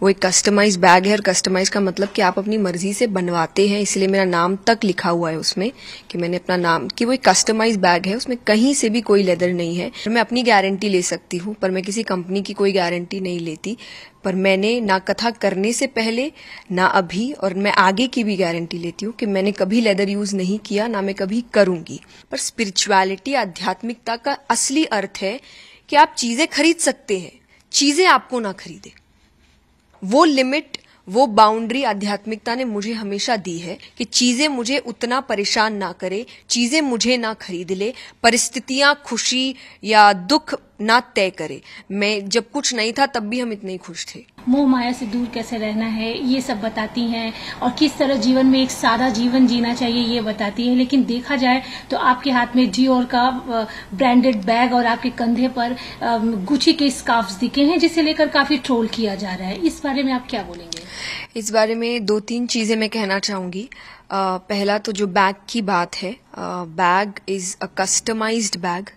वो एक customise bag है और कस्टमाइज का मतलब कि आप अपनी मर्जी से बनवाते हैं, इसलिए मेरा नाम तक लिखा हुआ है उसमें कि मैंने अपना नाम कि वो एक कस्टमाइज बैग है, उसमें कहीं से भी कोई लेदर नहीं है। मैं अपनी गारंटी ले सकती हूँ पर मैं किसी कंपनी की कोई गारंटी नहीं लेती। पर मैंने ना कथा करने से पहले ना अभी और मैं आगे की भी गारंटी लेती हूँ कि मैंने कभी लेदर यूज नहीं किया, ना मैं कभी करूंगी। पर स्पिरिचुअलिटी आध्यात्मिकता का असली अर्थ है कि आप चीजें खरीद सकते हैं, चीजें आपको ना खरीदे। वो लिमिट, वो बाउंड्री आध्यात्मिकता ने मुझे हमेशा दी है कि चीजें मुझे उतना परेशान ना करे, चीजें मुझे ना खरीद ले, परिस्थितियां खुशी या दुख ना तय करे। मैं जब कुछ नहीं था तब भी हम इतने ही खुश थे। मोह माया से दूर कैसे रहना है ये सब बताती हैं और किस तरह जीवन में एक सादा जीवन जीना चाहिए ये बताती हैं। लेकिन देखा जाए तो आपके हाथ में डियोर का ब्रांडेड बैग और आपके कंधे पर गुची के स्कार्फ्स दिखे हैं, जिसे लेकर काफी ट्रोल किया जा रहा है। इस बारे में आप क्या बोलेंगे? इस बारे में 2-3 चीजें मैं कहना चाहूंगी। पहला तो जो बैग की बात है, bag is a customized bag.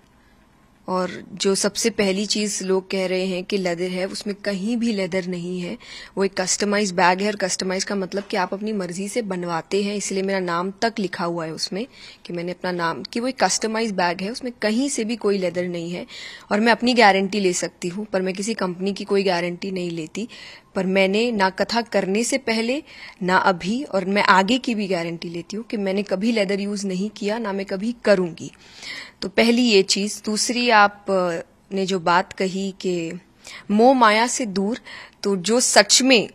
और जो सबसे पहली चीज लोग कह रहे हैं कि लेदर है, उसमें कहीं भी लेदर नहीं है। वो एक कस्टमाइज बैग है और कस्टमाइज का मतलब कि आप अपनी मर्जी से बनवाते हैं, इसलिए मेरा नाम तक लिखा हुआ है उसमें कि मैंने अपना नाम कि वो एक कस्टमाइज बैग है, उसमें कहीं से भी कोई लेदर नहीं है। और मैं अपनी गारंटी ले सकती हूँ पर मैं किसी कंपनी की कोई गारंटी नहीं लेती। पर मैंने ना कथा करने से पहले ना अभी और मैं आगे की भी गारंटी लेती हूँ कि मैंने कभी लेदर यूज नहीं किया, ना मैं कभी करूंगी। तो पहली ये चीज। दूसरी, आप ने जो बात कही कि मोह माया से दूर, तो जो सच में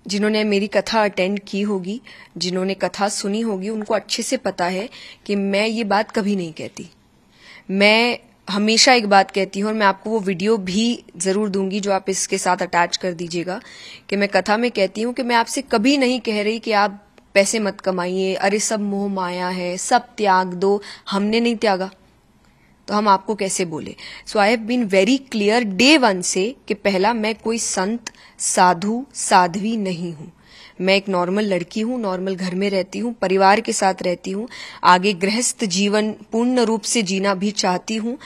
जिन्होंने मेरी कथा अटेंड की होगी, जिन्होंने कथा सुनी होगी, उनको अच्छे से पता है कि मैं ये बात कभी नहीं कहती। मैं हमेशा एक बात कहती हूँ और मैं आपको वो वीडियो भी जरूर दूंगी जो आप इसके साथ अटैच कर दीजिएगा कि मैं कथा में कहती हूँ कि मैं आपसे कभी नहीं कह रही कि आप पैसे मत कमाइए, अरे सब मोह माया है, सब त्याग दो। हमने नहीं त्यागा तो हम आपको कैसे बोले? So I have been very clear day 1 से कि पहला, मैं कोई संत, साधु, साध्वी नहीं हूं। मैं एक नॉर्मल लड़की हूं, नॉर्मल घर में रहती हूं, परिवार के साथ रहती हूं, आगे गृहस्थ जीवन पूर्ण रूप से जीना भी चाहती हूं।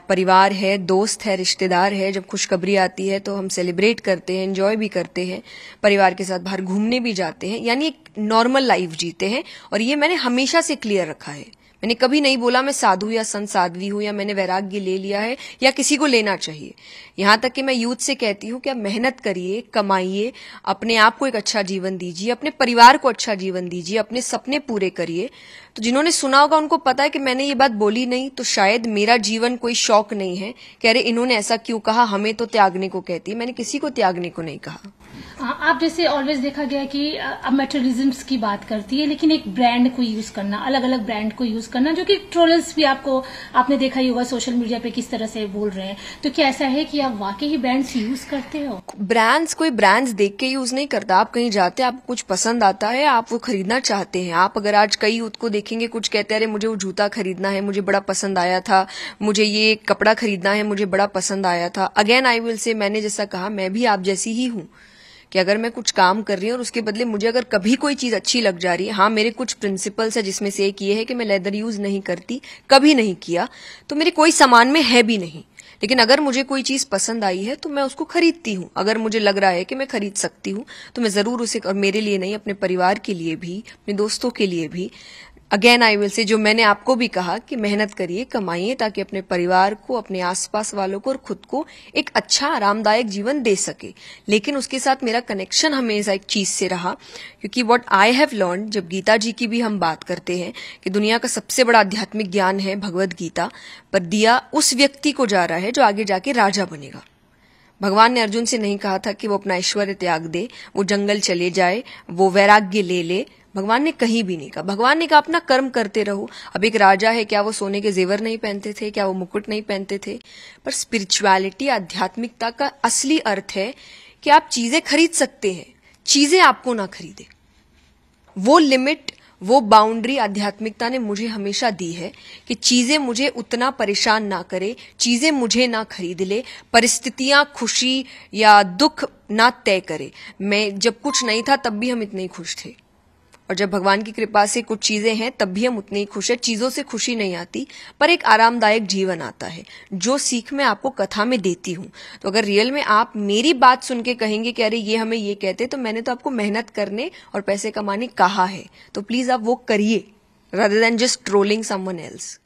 परिवार है, दोस्त है, रिश्तेदार है, जब खुशखबरी आती है तो हम सेलिब्रेट करते हैं, एंजॉय भी करते हैं, परिवार के साथ बाहर घूमने भी जाते हैं, यानी एक नॉर्मल लाइफ जीते हैं। और ये मैंने हमेशा से क्लियर रखा है। मैंने कभी नहीं बोला मैं साधु या संत साध्वी हूं या मैंने वैराग्य ले लिया है या किसी को लेना चाहिए। यहां तक कि मैं यूथ से कहती हूं कि आप मेहनत करिए, कमाइए, अपने आप को एक अच्छा जीवन दीजिए, अपने परिवार को अच्छा जीवन दीजिए, अपने सपने पूरे करिए। तो जिन्होंने सुना होगा उनको पता है कि मैंने ये बात बोली नहीं तो शायद मेरा जीवन कोई शौक नहीं है कि अरे इन्होंने ऐसा क्यों कहा, हमें तो त्यागने को कहती है। मैंने किसी को त्यागने को नहीं कहा। आप जैसे ऑलवेज देखा गया कि अब मेटेरियलिज्म्स की बात करती है, लेकिन एक ब्रांड को यूज करना, अलग अलग ब्रांड को यूज करना, जो कि ट्रोलर्स भी आपने देखा ही होगा सोशल मीडिया पे किस तरह से बोल रहे हैं। तो क्या ऐसा है कि आप वाकई ही ब्रांड्स यूज करते हो? ब्रांड्स, कोई ब्रांड्स देख के यूज नहीं करता। आप कहीं जाते हैं, आपको कुछ पसंद आता है, आप वो खरीदना चाहते हैं। आप अगर आज कई यूथ को देखेंगे, कुछ कहते हैं अरे मुझे वो जूता खरीदना है, मुझे बड़ा पसंद आया था, मुझे ये कपड़ा खरीदना है, मुझे बड़ा पसंद आया था। अगेन आई विल से, मैंने जैसा कहा, मैं भी आप जैसी ही हूं कि अगर मैं कुछ काम कर रही हूँ और उसके बदले मुझे अगर कभी कोई चीज अच्छी लग जा रही है, हाँ मेरे कुछ प्रिंसिपल्स है जिसमें से एक ये है कि मैं लेदर यूज नहीं करती, कभी नहीं किया, तो मेरे कोई सामान में है भी नहीं। लेकिन अगर मुझे कोई चीज पसंद आई है तो मैं उसको खरीदती हूँ। अगर मुझे लग रहा है कि मैं खरीद सकती हूँ तो मैं जरूर उसे, और मेरे लिए नहीं, अपने परिवार के लिए भी, अपने दोस्तों के लिए भी। अगेन आई विल से, जो मैंने आपको भी कहा कि मेहनत करिए, कमाइए, ताकि अपने परिवार को, अपने आसपास वालों को और खुद को एक अच्छा आरामदायक जीवन दे सके। लेकिन उसके साथ मेरा कनेक्शन हमेशा एक चीज से रहा, क्योंकि व्हाट आई हैव लर्न, जब गीता जी की भी हम बात करते हैं कि दुनिया का सबसे बड़ा आध्यात्मिक ज्ञान है भगवद गीता, पर दिया उस व्यक्ति को जा रहा है जो आगे जाके राजा बनेगा। भगवान ने अर्जुन से नहीं कहा था कि वो अपना ऐश्वर्य त्याग दे, वो जंगल चले जाए, वो वैराग्य ले। भगवान ने कहीं भी नहीं कहा। भगवान ने कहा अपना कर्म करते रहो। अब एक राजा है, क्या वो सोने के जेवर नहीं पहनते थे? क्या वो मुकुट नहीं पहनते थे? पर स्पिरिचुअलिटी, आध्यात्मिकता का असली अर्थ है कि आप चीजें खरीद सकते हैं, चीजें आपको ना खरीदे। वो लिमिट, वो बाउंड्री आध्यात्मिकता ने मुझे हमेशा दी है कि चीजें मुझे उतना परेशान ना करे, चीजें मुझे ना खरीद ले, परिस्थितियां खुशी या दुख ना तय करे। मैं जब कुछ नहीं था तब भी हम इतने ही खुश थे। और जब भगवान की कृपा से कुछ चीजें हैं तब भी हम उतने ही खुश हैं। चीजों से खुशी नहीं आती, पर एक आरामदायक जीवन आता है, जो सीख मैं आपको कथा में देती हूँ। तो अगर रियल में आप मेरी बात सुन के कहेंगे कि अरे ये हमें ये कहते, तो मैंने तो आपको मेहनत करने और पैसे कमाने कहा है, तो प्लीज आप वो करिए, rather than just trolling someone else.